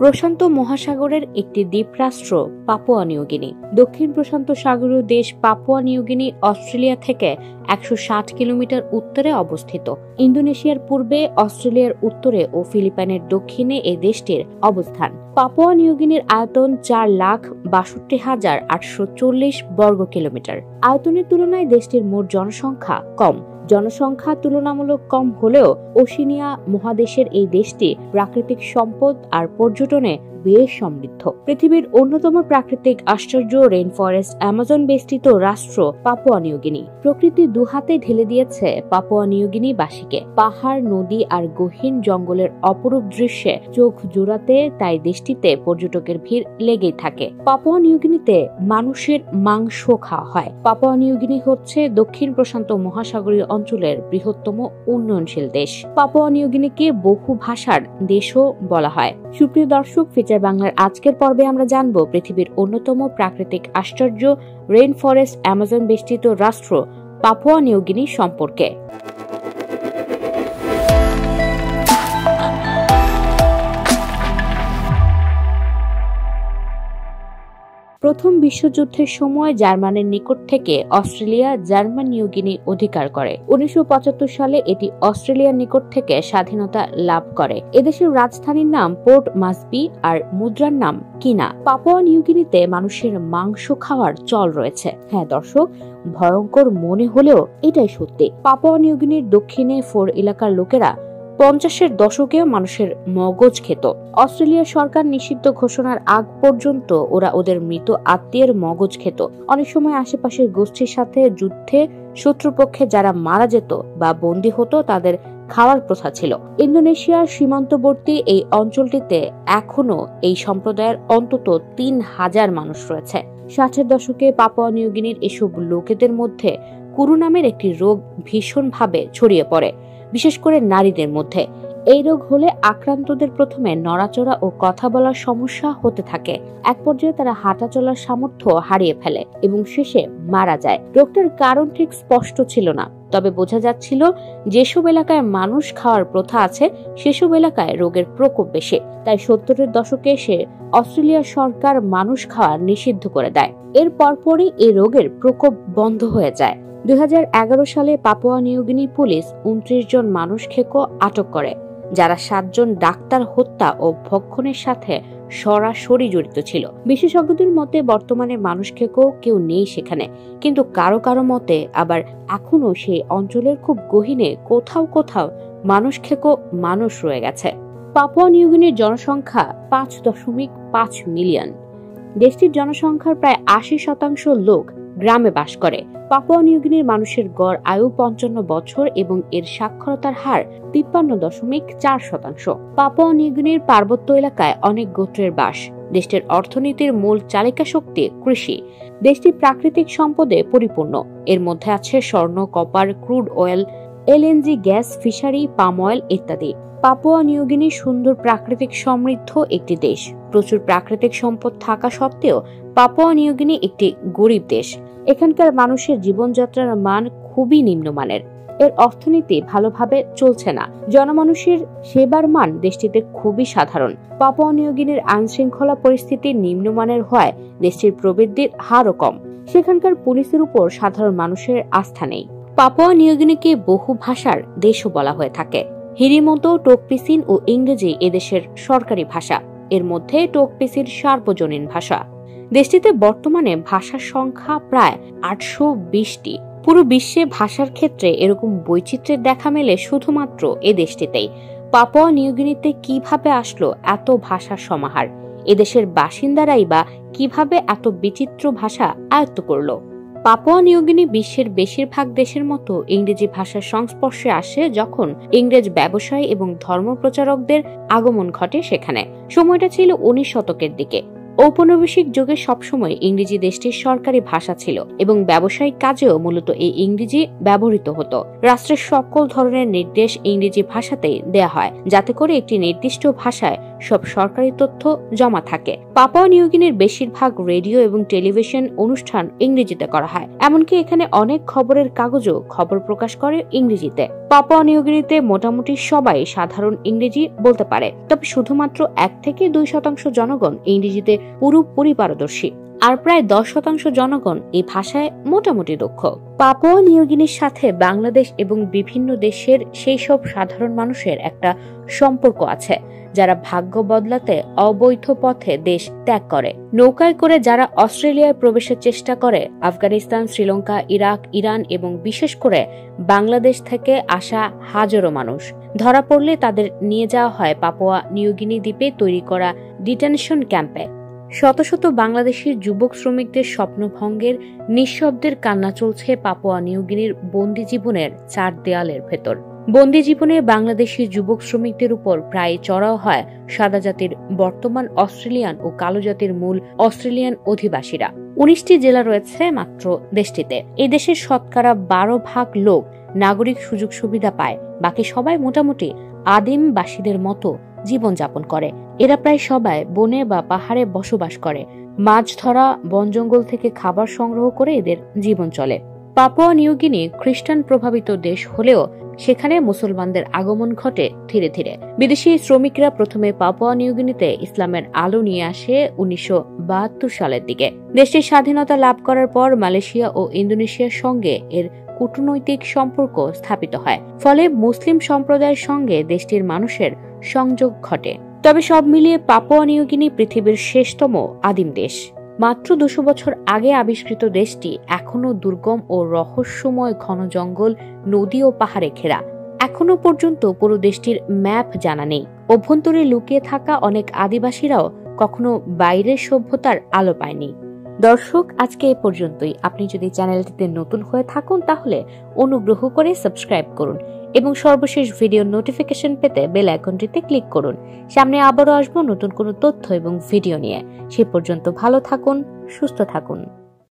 প্রশান্ত মহাসাগরের একটি দ্বীপরাষ্ট্র Papua New Guinea. দক্ষিণ প্রশান্ত সাগরীয় দেশ পাপুয়া নিউগিনি অস্ট্রেলিয়া থেকে 160 কিলোমিটার উত্তরে অবস্থিত। ইন্দোনেশিয়ার পূর্বে, অস্ট্রেলিয়ার উত্তরে ও ফিলিপাইনের দক্ষিণে এই দেশটির অবস্থান। পাপুয়া নিউগিনির আয়তন 4,62,840 বর্গ কিলোমিটার। আয়তনের তুলনায় দেশটির মোট জনসংখ্যা কম। জনসংখ্যা তুলনামূলক কম হলেও ওশেনিয়া মহাদেশের এই দেশটি প্রাকৃতিক সম্পদ আর পর্যটনে বেশ সমৃদ্ধ। পৃথিবীর অন্যতম প্রাকৃতিক আশ্চর্য রেইন ফরেস্ট অ্যামাজন বেষ্টিত রাষ্ট্র পাপুয়া নিউগিনি। প্রকৃতি দুহাতে ঢেলে দিয়েছে পাপুয়া নিউগিনি বাসীকে। পাহাড়, নদী আর গহীন জঙ্গলের অপরূপ দৃশ্যে চোখ জোড়াতে তাই দেশটিতে পর্যটকের ভিড় লেগেই থাকে। পাপুয়া নিউগিনিতে মানুষের মাংস খাওয়া হয়। পাপুয়া নিউগিনি হচ্ছে দক্ষিণ প্রশান্ত মহাসাগরীয় অঞ্চলের বৃহত্তম উন্নয়নশীল দেশ। পাপুয়া নিউগিনিকে বহু ভাষার দেশও বলা হয়। সুপ্রিয় দর্শক, ফিচার বাংলার আজকের পর্বে আমরা জানব পৃথিবীর অন্যতম প্রাকৃতিক আশ্চর্য রেইন ফরেস্ট অ্যামাজন বেষ্টিত রাষ্ট্র পাপুয়া নিউগিনি সম্পর্কে। প্রথম বিশ্বযুদ্ধের সময় জার্মানির নিকট থেকে অস্ট্রেলিয়া জার্মান নিউগিনি অধিকার করে। 1975 সালে এটি অস্ট্রেলিয়ার নিকট থেকে স্বাধীনতা লাভ করে। এদেশের রাজধানীর নাম পোর্ট মাসবি আর মুদ্রার নাম কিনা। পাপুয়া নিউগিনিতে মানুষের মাংস খাওয়ার চল রয়েছে। হ্যাঁ দর্শক, ভয়ঙ্কর মনে হলেও এটাই সত্যি। পাপুয়া নিউগিনির দক্ষিণে ফোর এলাকার লোকেরা 50-এর দশকেও মানুষের মগজ খেত। অস্ট্রেলিয়ার সরকার নিষিদ্ধ ঘোষণার আগ পর্যন্ত ওরা ওদের মৃত আত্মীয়ের মগজ খেত। অনেক সময় আশেপাশের গোষ্ঠীর সাথে যুদ্ধে শত্রুপক্ষে যারা মারা যেত বা বন্দী হতো তাদের খাওয়ার প্রথা ছিল। ইন্দোনেশিয়ার সীমান্তবর্তী এই অঞ্চলটিতে এখনো এই সম্প্রদায়ের অন্তত 3000 মানুষ রয়েছে। 60-এর দশকে পাপুয়া নিউগিনির এসব লোকেদের মধ্যে কুরু নামের একটি রোগ ভীষণভাবে ছড়িয়ে পড়ে, বিশেষ করে নারীদের মধ্যে। এই রোগ হলে আক্রান্তদের প্রথমে নড়াচড়া ও কথা বলার সমস্যা হতে থাকে। এক পর্যায়ে তারা হাঁটা চলার সামর্থ্য হারিয়ে ফেলে এবং শেষে মারা যায়। রোগটার কারণ ঠিক স্পষ্ট ছিল না, তবে বোঝা যাচ্ছিল যেসব এলাকায় মানুষ খাওয়ার প্রথা আছে সেসব এলাকায় রোগের প্রকোপ বেশি। তাই 70-এর দশকে এসে অস্ট্রেলিয়ার সরকার মানুষ খাওয়া নিষিদ্ধ করে দেয়। এর পরপরই এই রোগের প্রকোপ বন্ধ হয়ে যায়। 2011 সালে পাপুয়া নিউগিনি পুলিশ 29 জন মানুষ খেকো আটক করে, যারা 7 জন ডাক্তার হত্যা ও ভক্ষণের সাথে সরাসরি জড়িত ছিল। বিশেষজ্ঞদের মতে বর্তমানে মানুষ খেকো কেউ নেই সেখানে, কিন্তু কারো কারো মতে আবার এখনো সেই অঞ্চলের খুব গহীনে কোথাও কোথাও মানুষ খেকো মানুষ রয়ে গেছে। পাপুয়া নিউগিনির জনসংখ্যা 5.5 মিলিয়ন। দেশটির জনসংখ্যার প্রায় 80% লোক গ্রামে বাস করে। পাপুয়া নিউগিনির মানুষের গড় আয়ু 55 বছর এবং এর সাক্ষরতার হার 53.4%। পাপুয়া নিউগিনির পার্বত্য এলাকায় অনেক গোত্রের বাস। দেশটির অর্থনীতির মূল চালিকা শক্তি কৃষি। দেশটি প্রাকৃতিক সম্পদে পরিপূর্ণ। এর মধ্যে আছে স্বর্ণ, copper, crude oil, LNG gas, fishery, palm oil ইত্যাদি। পাপুয়া নিউগিনি সুন্দর প্রাকৃতিক সমৃদ্ধ একটি দেশ। প্রচুর প্রাকৃতিক সম্পদ থাকা সত্ত্বেও পাপুয়া নিউগিনি একটি গরিব দেশ। এখানকার মানুষের জীবনযাত্রার মান খুবই নিম্নমানের। এর অর্থনীতি ভালোভাবে চলছে না। জনমানুষের সেবার মান দেশটিতে খুবই সাধারণ। পাপুয়া নিউগিনির আইনশৃঙ্খলা পরিস্থিতি নিম্নমানের হওয়ায় দেশটির প্রবৃদ্ধির হারও কম। সেখানকার পুলিশের উপর সাধারণ মানুষের আস্থা নেই। পাপুয়া নিউগিনিকে বহু ভাষার দেশও বলা হয়ে থাকে। হিরিমতো, টোকপিসিন ও ইংরেজি এদেশের সরকারি ভাষা। এর মধ্যে টোকপিসিন সার্বজনীন ভাষা। দেশটিতে বর্তমানে ভাষার সংখ্যা প্রায় 820টি। পুরো বিশ্বে ভাষার ক্ষেত্রে এরকম বৈচিত্র্যের দেখা মেলে শুধুমাত্র এ দেশটিতেই। পাপুয়া নিউগিনিতে কিভাবে আসলো এত ভাষার সমাহার? এদেশের বাসিন্দারাই বা কিভাবে এত বিচিত্র ভাষা আয়ত্ত করলো? পাপুয়া নিউগিনি বিশ্বের বেশিরভাগ দেশের মতো ইংরেজি ভাষার সংস্পর্শে আসে যখন ইংরেজ ব্যবসায়ী এবং ধর্মপ্রচারকদের আগমন ঘটে সেখানে। সময়টা ছিল 19 শতকের দিকে। ঔপনিবেশিক যুগে সবসময় ইংরেজি দেশটির সরকারি ভাষা ছিল এবং ব্যবসায়িক কাজেও মূলত এই ইংরেজি ব্যবহৃত হতো। রাষ্ট্রের সকল ধরনের নির্দেশ ইংরেজি ভাষাতেই দেয়া হয়, যাতে করে একটি নির্দিষ্ট ভাষায় সব সরকারি তথ্য জমা থাকে। পাপুয়া নিউগিনির বেশিরভাগ রেডিও এবং টেলিভিশন অনুষ্ঠান ইংরেজিতে করা হয়, এমনকি এখানে অনেক খবরের কাগজও খবর প্রকাশ করে ইংরেজিতে। পাপুয়া নিউগিনিতে মোটামুটি সবাই সাধারণ ইংরেজি বলতে পারে, তবে শুধুমাত্র 1 থেকে 2% জনগণ ইংরেজিতে পুরোপুরি পারদর্শী, আর প্রায় 10% জনগণ এই ভাষায় মোটামুটি দক্ষ। পাপুয়া নিউগিনির সাথে বাংলাদেশ এবং বিভিন্ন দেশের সেই সব সাধারণ মানুষের একটা সম্পর্ক আছে যারা ভাগ্য বদলাতে অবৈধ পথে দেশ ত্যাগ করে। নৌকায় করে যারা অস্ট্রেলিয়ায় প্রবেশের চেষ্টা করে, আফগানিস্তান, শ্রীলঙ্কা, ইরাক, ইরান এবং বিশেষ করে বাংলাদেশ থেকে আসা হাজারো মানুষ ধরা পড়লে তাদের নিয়ে যাওয়া হয় পাপুয়া নিউগিনি দ্বীপে তৈরি করা ডিটেনশন ক্যাম্পে। শত শত বাংলাদেশি যুবক শ্রমিকদের স্বপ্নভঙ্গের নিঃশব্দের কান্না চলছে পাপুয়া নিউগিনির বন্দি জীবনের 4 দেয়ালের ভেতর। বন্দি জীবনে বাংলাদেশি যুবক শ্রমিকদের উপর প্রায় চড়াও হয় সাদা জাতির বর্তমান অস্ট্রেলিয়ান ও কালো জাতির মূল অস্ট্রেলিয়ান অধিবাসীরা। 19টি জেলা রয়েছে মাত্র দেশটিতে। এই দেশের শতকরা 12% লোক নাগরিক সুযোগ সুবিধা পায়, বাকি সবাই মোটামুটি আদিমবাসীদের মতো জীবনযাপন করে। এরা প্রায় সবাই বনে বা পাহাড়ে বসবাস করে, মাছ ধরা, বন জঙ্গল থেকে খাবার সংগ্রহ করে এদের জীবন চলে। পাপুয়া নিউগিনি খ্রিস্টান প্রভাবিত দেশ হলেও সেখানে মুসলমানদের আগমন ঘটে ধীরে ধীরে। বিদেশি শ্রমিকরা প্রথমে পাপুয়া নিউগিনিতে ইসলামের আলো নিয়ে আসে 1972 সালের দিকে। দেশটির স্বাধীনতা লাভ করার পর মালয়েশিয়া ও ইন্দোনেশিয়ার সঙ্গে এর কূটনৈতিক সম্পর্ক স্থাপিত হয়, ফলে মুসলিম সম্প্রদায়ের সঙ্গে দেশটির মানুষের সংযোগ ঘটে। তবে সব মিলিয়ে পাপুয়া নিউগিনি পৃথিবীর শেষতম আদিম দেশ। মাত্র 200 বছর আগে আবিষ্কৃত দেশটি এখনো দুর্গম ও রহস্যময় ঘন জঙ্গল, নদী ও পাহাড়ে ঘেরা। এখনো পর্যন্ত পুরো দেশটির ম্যাপ জানা নেই। অভ্যন্তরে লুকিয়ে থাকা অনেক আদিবাসীরাও কখনো বাইরের সভ্যতার আলো পায়নি। দর্শক, আজকে এ পর্যন্তই। আপনি যদি চ্যানেলটিতে নতুন হয়ে থাকুন তাহলে অনুগ্রহ করে সাবস্ক্রাইব করুন এবং সর্বশেষ ভিডিওর নোটিফিকেশন পেতে বেল আইকনটিতে ক্লিক করুন। সামনে আবারও আসবো নতুন কোনো তথ্য এবং ভিডিও নিয়ে। সে পর্যন্ত ভালো থাকুন, সুস্থ থাকুন।